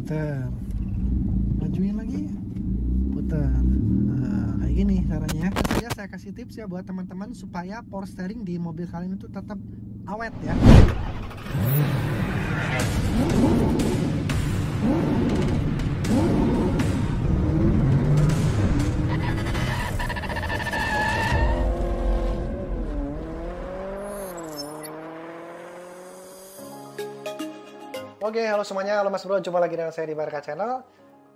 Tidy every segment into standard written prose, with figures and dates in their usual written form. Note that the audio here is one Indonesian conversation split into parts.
putar, majuin lagi, putar. Nah, kayak gini caranya. Saya kasih tips ya buat teman-teman supaya power steering di mobil kalian itu tetap awet ya. Oke, halo semuanya, halo Mas Bro, jumpa lagi dengan saya di Barca Channel.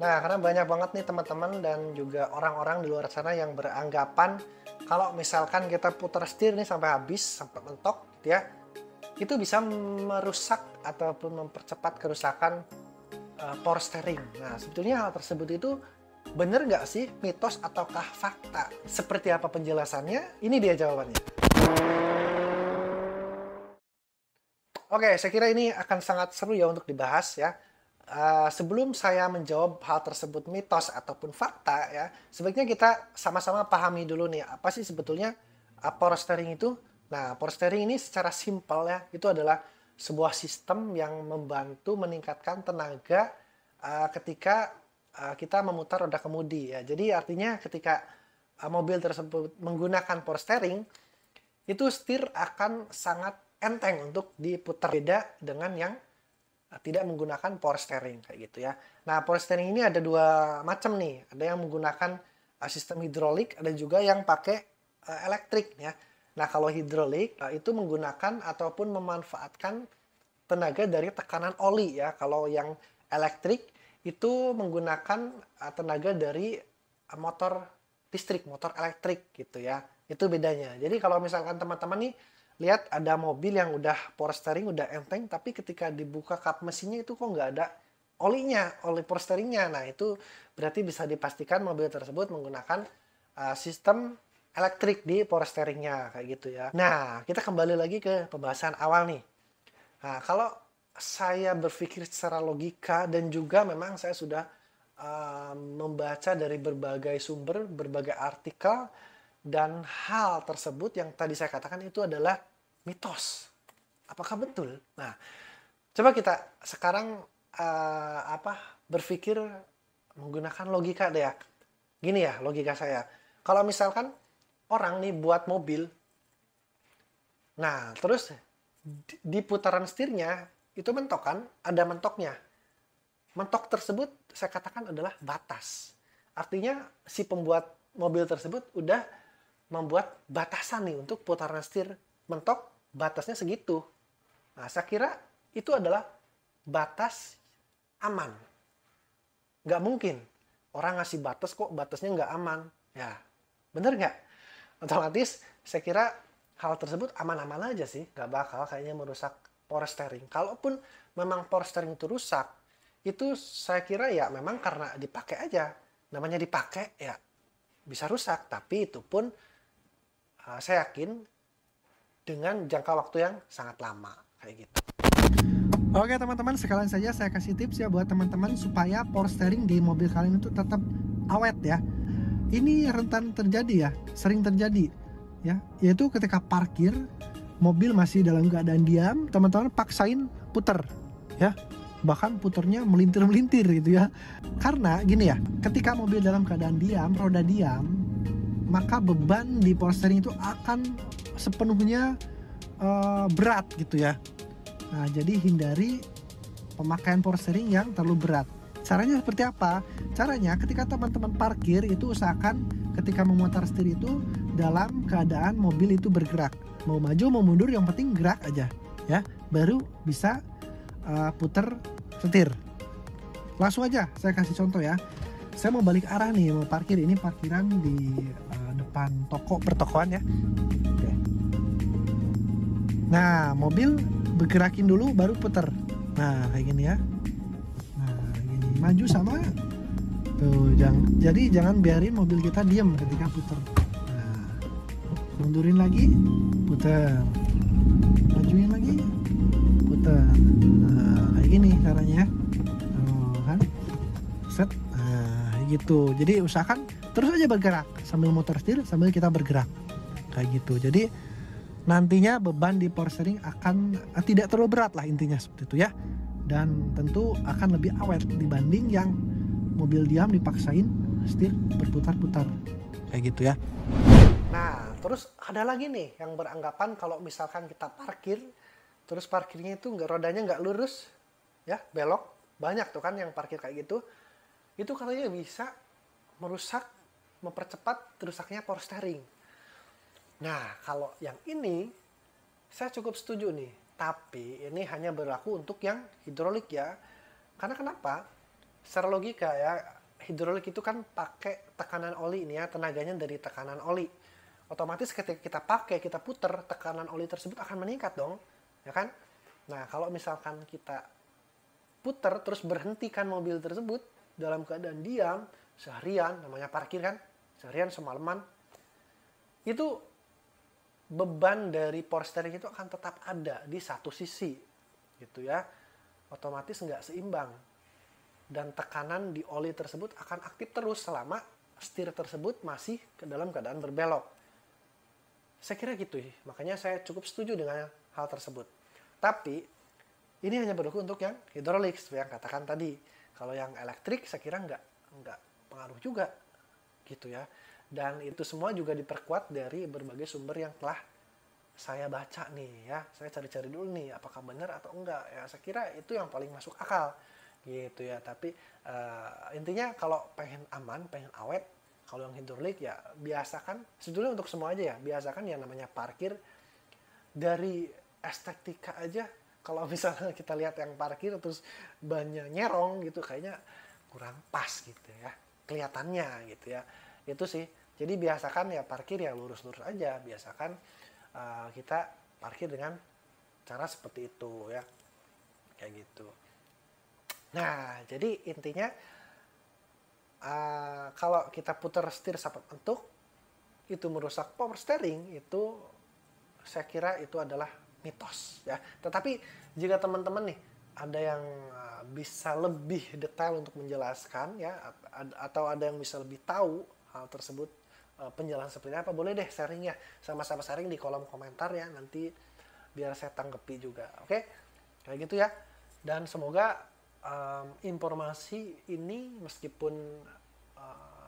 Nah, karena banyak banget nih teman-teman dan juga orang-orang di luar sana yang beranggapan kalau misalkan kita putar setir nih sampai habis, sampai mentok gitu ya, itu bisa merusak ataupun mempercepat kerusakan power steering. Nah, sebetulnya hal tersebut itu bener nggak sih, mitos ataukah fakta? Seperti apa penjelasannya? Ini dia jawabannya. Oke, saya kira ini akan sangat seru ya untuk dibahas ya. Sebelum saya menjawab hal tersebut mitos ataupun fakta ya, sebaiknya kita sama-sama pahami dulu nih, apa sih sebetulnya power steering itu? Nah, power steering ini secara simpel ya, itu adalah sebuah sistem yang membantu meningkatkan tenaga ketika kita memutar roda kemudi ya. Jadi artinya ketika mobil tersebut menggunakan power steering, itu setir akan sangat enteng untuk diputar, beda dengan yang tidak menggunakan power steering kayak gitu ya. Nah, power steering ini ada dua macam nih. Ada yang menggunakan sistem hidrolik, ada juga yang pakai elektrik ya. Nah, kalau hidrolik itu menggunakan ataupun memanfaatkan tenaga dari tekanan oli ya. Kalau yang elektrik itu menggunakan tenaga dari motor listrik, motor elektrik gitu ya. Itu bedanya. Jadi kalau misalkan teman-teman nih lihat ada mobil yang udah power steering udah enteng, tapi ketika dibuka kap mesinnya itu kok nggak ada olinya, oli power steeringnya. Nah, itu berarti bisa dipastikan mobil tersebut menggunakan sistem elektrik di power steeringnya kayak gitu ya. Nah, kita kembali lagi ke pembahasan awal nih. Nah, kalau saya berpikir secara logika dan juga memang saya sudah membaca dari berbagai sumber, berbagai artikel, dan hal tersebut yang tadi saya katakan itu adalah mitos. Apakah betul? Nah, coba kita sekarang berpikir menggunakan logika deh ya. Gini ya logika saya. Kalau misalkan orang nih buat mobil, nah terus di putaran setirnya itu mentok kan, ada mentoknya. Mentok tersebut saya katakan adalah batas. Artinya si pembuat mobil tersebut udah membuat batasan nih untuk putaran setir mentok, batasnya segitu. Nah, saya kira itu adalah batas aman. Nggak mungkin orang ngasih batas kok batasnya nggak aman. Ya, bener nggak? Otomatis saya kira hal tersebut aman-aman aja sih, nggak bakal kayaknya merusak power steering. Kalaupun memang power steering itu rusak, itu saya kira ya memang karena dipakai aja. Namanya dipakai ya bisa rusak, tapi itu pun saya yakin dengan jangka waktu yang sangat lama kayak gitu. Oke teman-teman, sekalian saja saya kasih tips ya buat teman-teman supaya power steering di mobil kalian itu tetap awet ya. Ini rentan terjadi ya, sering terjadi ya, yaitu ketika parkir mobil masih dalam keadaan diam, teman-teman paksain puter ya, bahkan puternya melintir-melintir gitu ya. Karena gini ya, ketika mobil dalam keadaan diam, roda diam, maka beban di power steering itu akan sepenuhnya berat gitu ya. Nah, jadi hindari pemakaian power steering yang terlalu berat. Caranya seperti apa? Caranya ketika teman-teman parkir itu usahakan ketika memutar setir itu dalam keadaan mobil itu bergerak. Mau maju mau mundur yang penting gerak aja ya. Baru bisa puter setir. Langsung aja saya kasih contoh ya. Saya mau balik arah nih, mau parkir. Ini parkiran di depan toko pertokoan ya. Oke. Nah, mobil bergerakin dulu baru puter. Nah, kayak gini ya. Nah, gini. Maju sama. Tuh, jangan biarin mobil kita diam ketika puter. Nah, mundurin lagi, puter. Majuin lagi, puter. Nah, kayak gini caranya. Tuh, kan? Set. Gitu. Jadi usahakan terus aja bergerak sambil muter setir sambil kita bergerak kayak gitu. Jadi nantinya beban di power steering akan tidak terlalu berat lah, intinya seperti itu ya. dan tentu akan lebih awet dibanding yang mobil diam dipaksain setir berputar-putar kayak gitu ya. Nah, terus ada lagi nih yang beranggapan kalau misalkan kita parkir, terus parkirnya itu rodanya nggak lurus, ya belok, banyak tuh kan yang parkir kayak gitu, itu katanya bisa merusak, mempercepat rusaknya power steering. Nah, kalau yang ini, saya cukup setuju nih, tapi ini hanya berlaku untuk yang hidrolik ya. Karena kenapa? Secara logika ya, hidrolik itu kan pakai tekanan oli ini ya, tenaganya dari tekanan oli. Otomatis ketika kita pakai, kita puter, tekanan oli tersebut akan meningkat dong, ya kan? Nah, kalau misalkan kita puter terus berhentikan mobil tersebut dalam keadaan diam seharian, namanya parkir kan, seharian semalaman, itu beban dari power steering itu akan tetap ada di satu sisi, gitu ya. Otomatis nggak seimbang. Dan tekanan di oli tersebut akan aktif terus selama setir tersebut masih ke dalam keadaan berbelok. Saya kira gitu ya, makanya saya cukup setuju dengan hal tersebut. Tapi ini hanya berlaku untuk yang hidrolik, seperti yang katakan tadi. Kalau yang elektrik saya kira nggak pengaruh juga, gitu ya. Dan itu semua juga diperkuat dari berbagai sumber yang telah saya baca nih ya. Saya cari-cari dulu nih, apakah benar atau enggak. Ya saya kira itu yang paling masuk akal, gitu ya. Tapi intinya kalau pengen aman, pengen awet, kalau yang hidrolik ya biasakan, sebetulnya untuk semua aja ya, biasakan yang namanya parkir. Dari estetika aja, kalau misalnya kita lihat yang parkir terus bannya nyerong gitu, kayaknya kurang pas gitu ya, kelihatannya gitu ya. Itu sih, jadi biasakan ya parkir ya lurus-lurus aja, biasakan kita parkir dengan cara seperti itu ya, kayak gitu. Nah, jadi intinya kalau kita putar setir sampai mentuk, itu merusak power steering, itu saya kira itu adalah mitos ya. Tetapi jika teman-teman nih ada yang bisa lebih detail untuk menjelaskan ya, atau ada yang bisa lebih tahu hal tersebut, penjelasan seperti apa, boleh deh sharing ya, sama-sama sharing di kolom komentar ya, nanti biar saya tanggapi juga. Oke, kayak gitu ya. Dan semoga informasi ini meskipun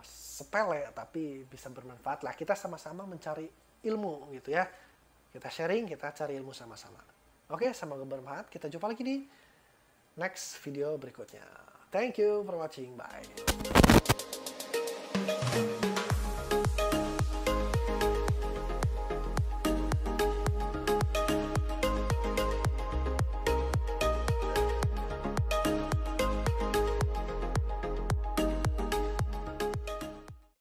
sepele tapi bisa bermanfaat lah. Kita sama-sama mencari ilmu gitu ya. Kita sharing, kita cari ilmu sama-sama. Oke, semoga bermanfaat. Kita jumpa lagi di next video berikutnya. Thank you for watching. Bye.